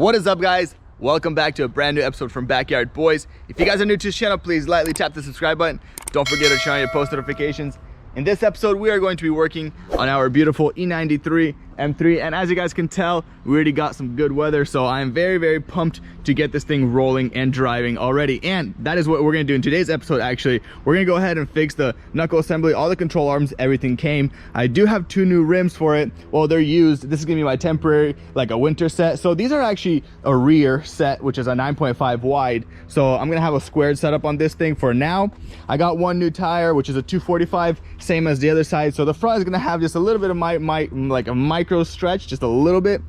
What is up, guys? Welcome back to a brand new episode from BackYardBoyz. If you guys are new to this channel, please lightly tap the subscribe button. Don't forget to turn on your post notifications. In this episode, we are going to be working on our beautiful E93 M3, and as you guys can tell, we already got some good weather, so I'm very pumped to get this thing rolling and driving already. And that is what we're gonna do in today's episode. Actually, we're gonna go ahead and fix the knuckle assembly, all the control arms, everything came. I do have two new rims for it. Well, they're used. This is gonna be my temporary, like a winter set. So these are actually a rear set, which is a 9.5 wide. So I'm gonna have a squared setup on this thing for now. I got one new tire, which is a 245, same as the other side. So the front is gonna have just a little bit of like a micro stretch, just a little bit,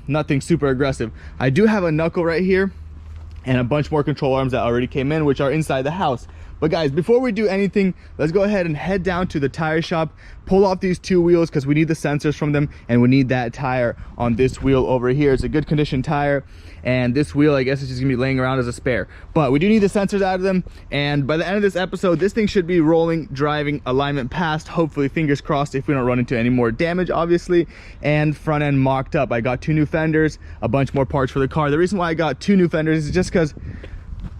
nothing super aggressive. I do have a knuckle right here and a bunch more control arms that already came in, which are inside the house. But guys, before we do anything, let's go ahead and head down to the tire shop, pull off these two wheels because we need the sensors from them, and we need that tire on this wheel over here. It's a good condition tire, and this wheel, I guess, is just gonna be laying around as a spare. But we do need the sensors out of them, and by the end of this episode, this thing should be rolling, driving, alignment passed, hopefully, fingers crossed, if we don't run into any more damage, obviously, and front end mocked up. I got two new fenders, a bunch more parts for the car. The reason why I got two new fenders is just because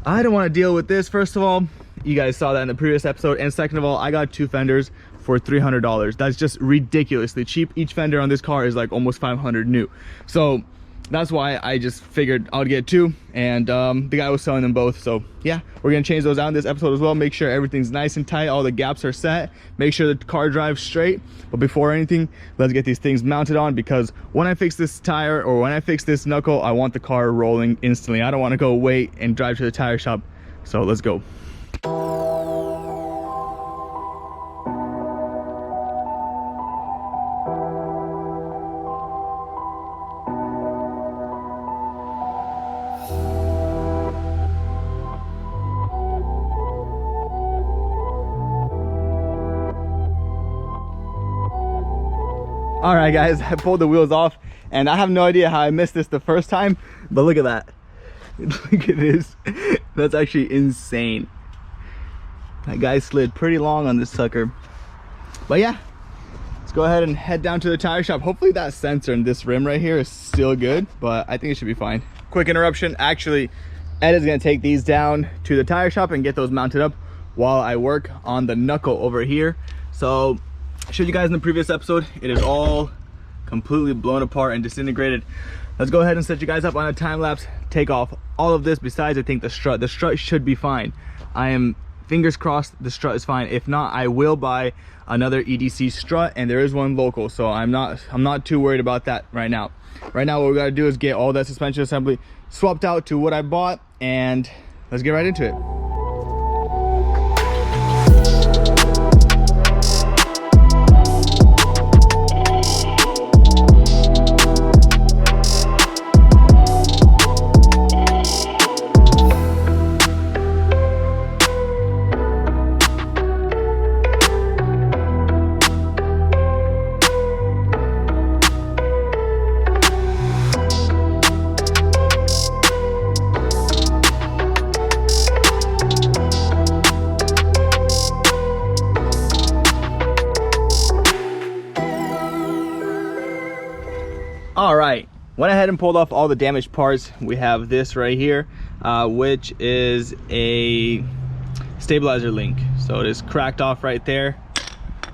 I don't want to deal with this. First of all, you guys saw that in the previous episode, and second of all, I got two fenders for $300. That's just ridiculously cheap. Each fender on this car is like almost 500 new. So that's why I just figured I would get two, and the guy was selling them both. So yeah, we're gonna change those out in this episode as well. Make sure everything's nice and tight, all the gaps are set, make sure the car drives straight. But before anything, let's get these things mounted on, because when I fix this tire, or when I fix this knuckle, I want the car rolling instantly. I don't want to go wait and drive to the tire shop. So let's go. All right, guys, I pulled the wheels off, and I have no idea how I missed this the first time, but look at that. Look at this. That's actually insane. That guy slid pretty long on this sucker. But yeah, let's go ahead and head down to the tire shop. Hopefully that sensor in this rim right here is still good, but I think it should be fine. Quick interruption. Actually, Ed is gonna take these down to the tire shop and get those mounted up while I work on the knuckle over here. So I showed you guys in the previous episode, it is all completely blown apart and disintegrated. Let's go ahead and set you guys up on a time lapse, take off all of this. Besides, I think the strut should be fine. I am fingers crossed the strut is fine. If not, I will buy another EDC strut, and there is one local, so I'm not too worried about that right now. Right now, what we gotta do is get all that suspension assembly swapped out to what I bought, and let's get right into it. All right, went ahead and pulled off all the damaged parts. We have this right here, which is a stabilizer link. So it is cracked off right there.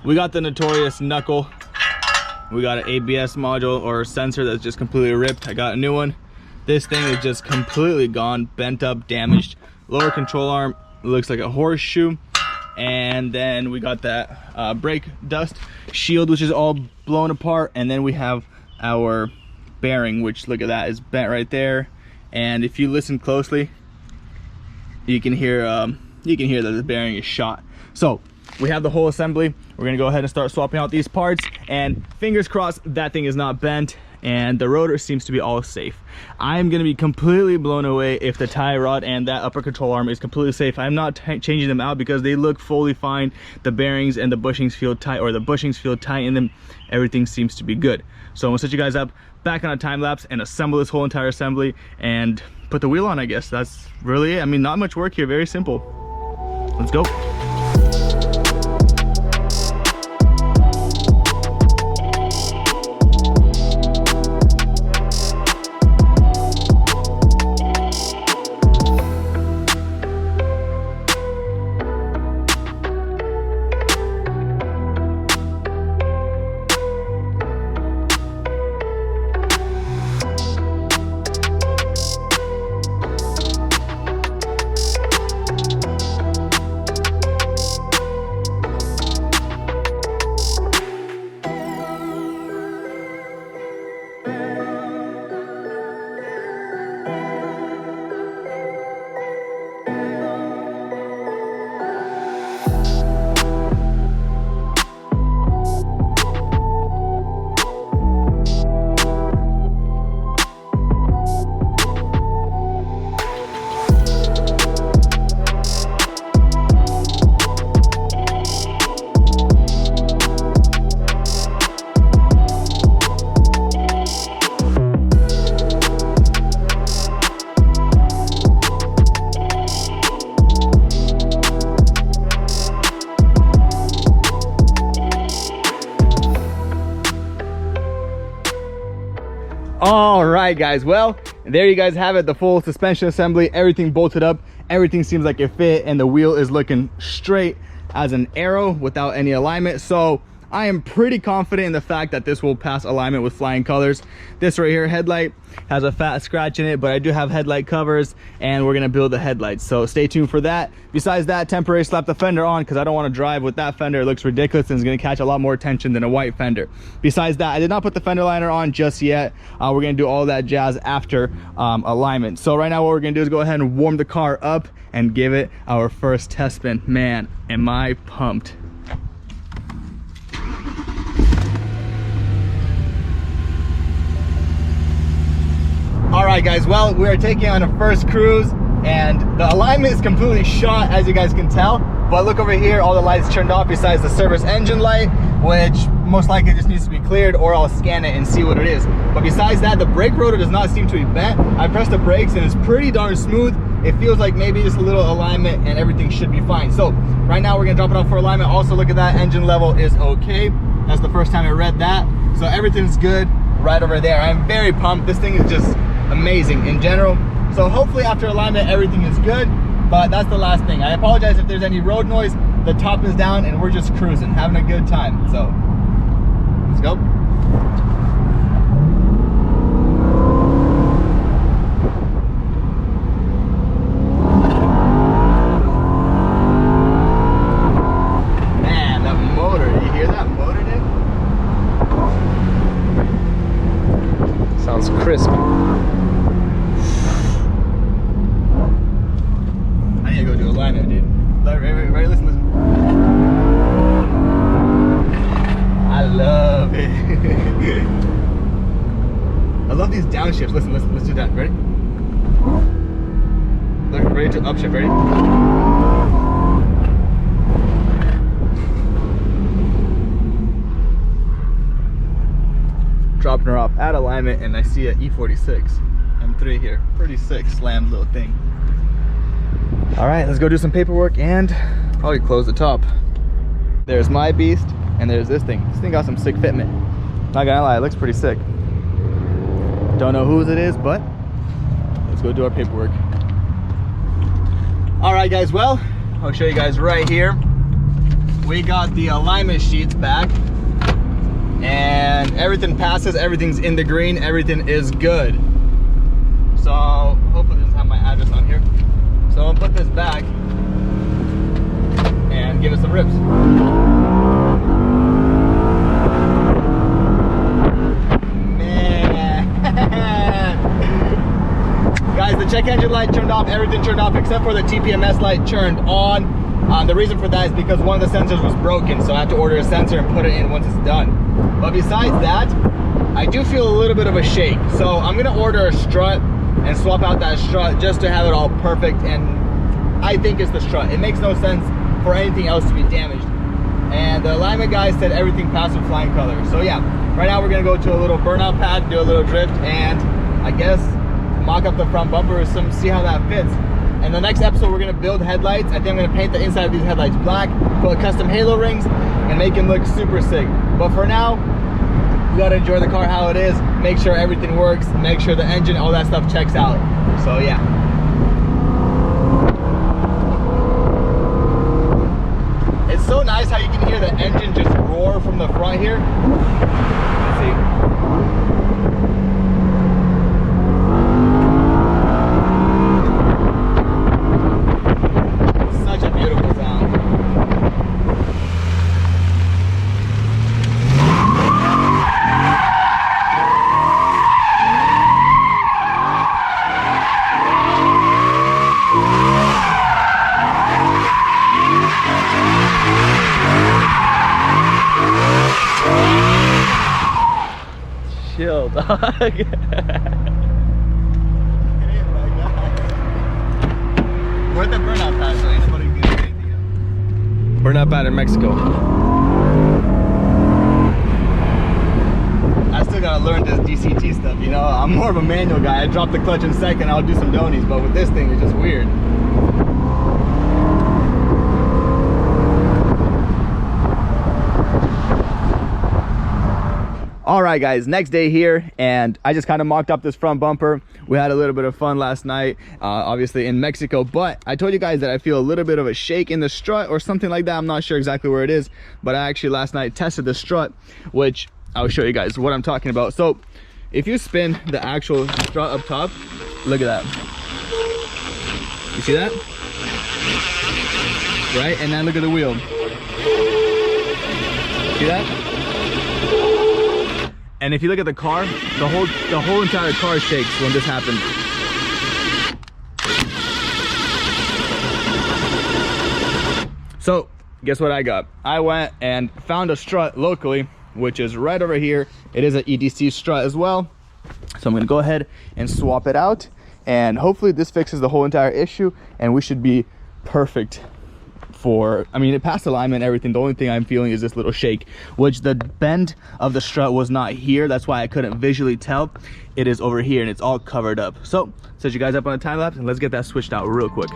We got the notorious knuckle. We got an ABS module or sensor that's just completely ripped. I got a new one. This thing is just completely gone, bent up, damaged. Lower control arm looks like a horseshoe. And then we got that brake dust shield, which is all blown apart. And then we have our bearing, which, look at that, is bent right there. And if you listen closely, you can hear that the bearing is shot. So we have the whole assembly. We're gonna go ahead and start swapping out these parts, and fingers crossed that thing is not bent and the rotor seems to be all safe. I'm gonna be completely blown away if the tie rod and that upper control arm is completely safe. I'm not changing them out because they look fully fine. The bearings and the bushings feel tight, or the bushings feel tight in them. Everything seems to be good. So I'm gonna set you guys up back on a time lapse and assemble this whole entire assembly and put the wheel on, I guess. That's really it. I mean, not much work here, very simple. Let's go. All right, guys, well, there you guys have it, the full suspension assembly, everything bolted up, everything seems like it fit, and the wheel is looking straight as an arrow without any alignment. So I am pretty confident in the fact that this will pass alignment with flying colors. This right here, headlight, has a fat scratch in it, but I do have headlight covers, and we're gonna build the headlights, so stay tuned for that. Besides that, temporary slap the fender on because I don't want to drive with that fender. It looks ridiculous and it's gonna catch a lot more attention than a white fender. Besides that, I did not put the fender liner on just yet. We're gonna do all that jazz after alignment. So right now what we're gonna do is go ahead and warm the car up and give it our first test spin. Man, am I pumped. All right, guys, well, we are taking on a first cruise, and the alignment is completely shot, as you guys can tell. But look over here, all the lights turned off besides the service engine light, which most likely just needs to be cleared, or I'll scan it and see what it is. But besides that, the brake rotor does not seem to be bent. I pressed the brakes and it's pretty darn smooth. It feels like maybe just a little alignment and everything should be fine. So right now we're gonna drop it off for alignment. Also, look at that, engine level is okay. That's the first time I read that. So everything's good right over there. I'm very pumped. This thing is just amazing in general. So hopefully after alignment everything is good, but that's the last thing. I apologize if there's any road noise. The top is down and we're just cruising, having a good time. So let's go. Man, that motor, you hear that motor, dude? Sounds crisp. Go do alignment, dude. Ready, listen. I love it. I love these downshifts. Listen, let's do that. Ready? Look, ready to upshift. Ready? Dropping her off at alignment, and I see an E46 M3 here. Pretty sick, slammed little thing. All right, let's go do some paperwork and probably close the top. There's my beast, and there's this thing. This thing got some sick fitment. Not gonna lie, it looks pretty sick. Don't know whose it is, but let's go do our paperwork. All right, guys, well, I'll show you guys right here. We got the alignment sheets back, and everything passes, everything's in the green, everything is good. So hopefully this doesn't have my address on here. So I'll put this back and give it some rips. Man. Guys, the check engine light turned off, everything turned off except for the TPMS light turned on. The reason for that is because one of the sensors was broken, so I have to order a sensor and put it in once it's done. But besides that, I do feel a little bit of a shake. So I'm gonna order a strut and swap out that strut just to have it all perfect, and I think it's the strut. It makes no sense for anything else to be damaged. And the alignment guy said everything passed with flying colors. So yeah, right now we're gonna go to a little burnout pad, do a little drift, and I guess mock up the front bumper or see how that fits. And the next episode we're gonna build headlights. I think I'm gonna paint the inside of these headlights black, put custom halo rings, and make them look super sick. But for now, we gotta enjoy the car how it is, make sure everything works, make sure the engine, all that stuff checks out. So yeah. It's so nice how you can hear the engine just roar from the front here. Let's see. Such a beautiful sound. Chill, dog. We're at the burnout pad, so ain't nobody can do anything yet. Burnout pad in Mexico. I still gotta learn this DCT stuff, you know? I'm more of a manual guy. I drop the clutch in second, I'll do some donies, but with this thing, it's just weird. All right. right, guys, next day here, and I just kind of mocked up this front bumper. We had a little bit of fun last night, obviously in Mexico, but I told you guys that I feel a little bit of a shake in the strut or something like that. I'm not sure exactly where it is, but I actually last night tested the strut, which I'll show you guys what I'm talking about. So if you spin the actual strut up top, look at that. You see that? Right? And then look at the wheel. See that? And if you look at the car, the whole entire car shakes when this happens. So guess what I got? I went and found a strut locally, which is right over here. It is an EDC strut as well. So I'm gonna go ahead and swap it out, and hopefully this fixes the whole entire issue, and we should be perfect for, I mean, it passed alignment and everything. The only thing I'm feeling is this little shake, which the bend of the strut was not here. That's why I couldn't visually tell. It is over here and it's all covered up. So set you guys up on a time lapse and let's get that switched out real quick.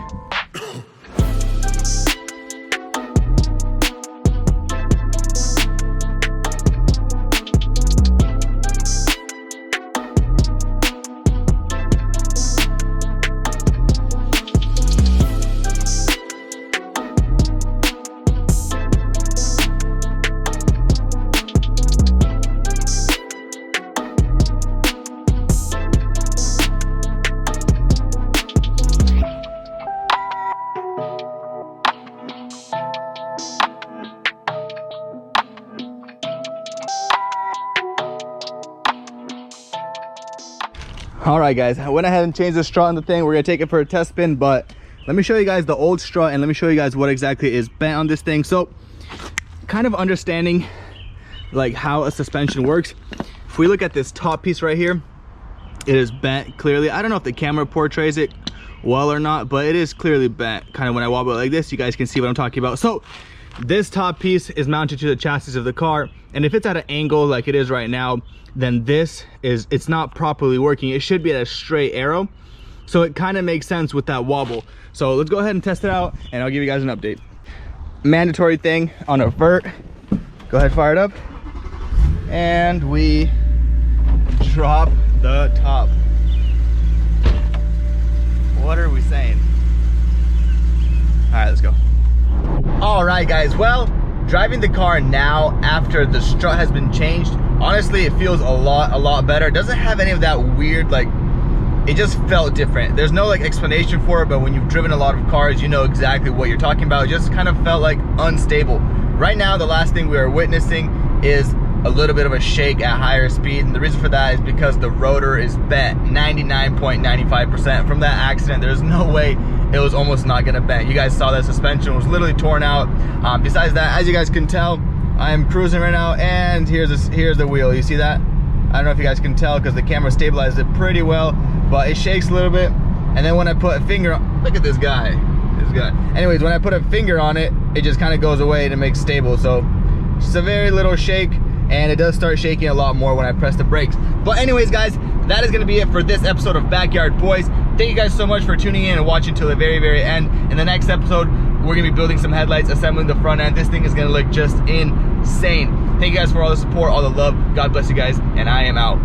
All right, guys, I went ahead and changed the strut on the thing. We're gonna take it for a test spin, but let me show you guys the old strut and let me show you guys what exactly is bent on this thing. So kind of understanding like how a suspension works. If we look at this top piece right here, it is bent clearly. I don't know if the camera portrays it well or not, but it is clearly bent. Kind of when I wobble it like this, you guys can see what I'm talking about. So this top piece is mounted to the chassis of the car, and if it's at an angle like it is right now, then it's not properly working. It should be at a straight arrow, so it kind of makes sense with that wobble. So let's go ahead and test it out and I'll give you guys an update. Mandatory thing on a vert. Go ahead, fire it up, and we drop the top. What are we saying? All right, let's go. All right, guys, well, driving the car now after the strut has been changed, honestly, it feels a lot better. It doesn't have any of that weird, like, it just felt different. There's no like explanation for it, but when you've driven a lot of cars, you know exactly what you're talking about. It just kind of felt like unstable. Right now, the last thing we are witnessing is a little bit of a shake at higher speed, and the reason for that is because the rotor is bent 99.95%. From that accident, there's no way it was almost not gonna bend. You guys saw that suspension was literally torn out. Besides that, as you guys can tell, I am cruising right now, and here's the wheel. You see that? I don't know if you guys can tell because the camera stabilized it pretty well, but it shakes a little bit. And then when I put a finger on, look at this guy. Anyways, when I put a finger on it, it just kind of goes away to make stable. So just a very little shake, and it does start shaking a lot more when I press the brakes. But anyways, guys, that is gonna be it for this episode of Backyard Boys. Thank you guys so much for tuning in and watching till the very end. In the next episode, we're gonna be building some headlights, assembling the front end. This thing is gonna look just insane. Thank you guys for all the support, all the love. God bless you guys, and I am out.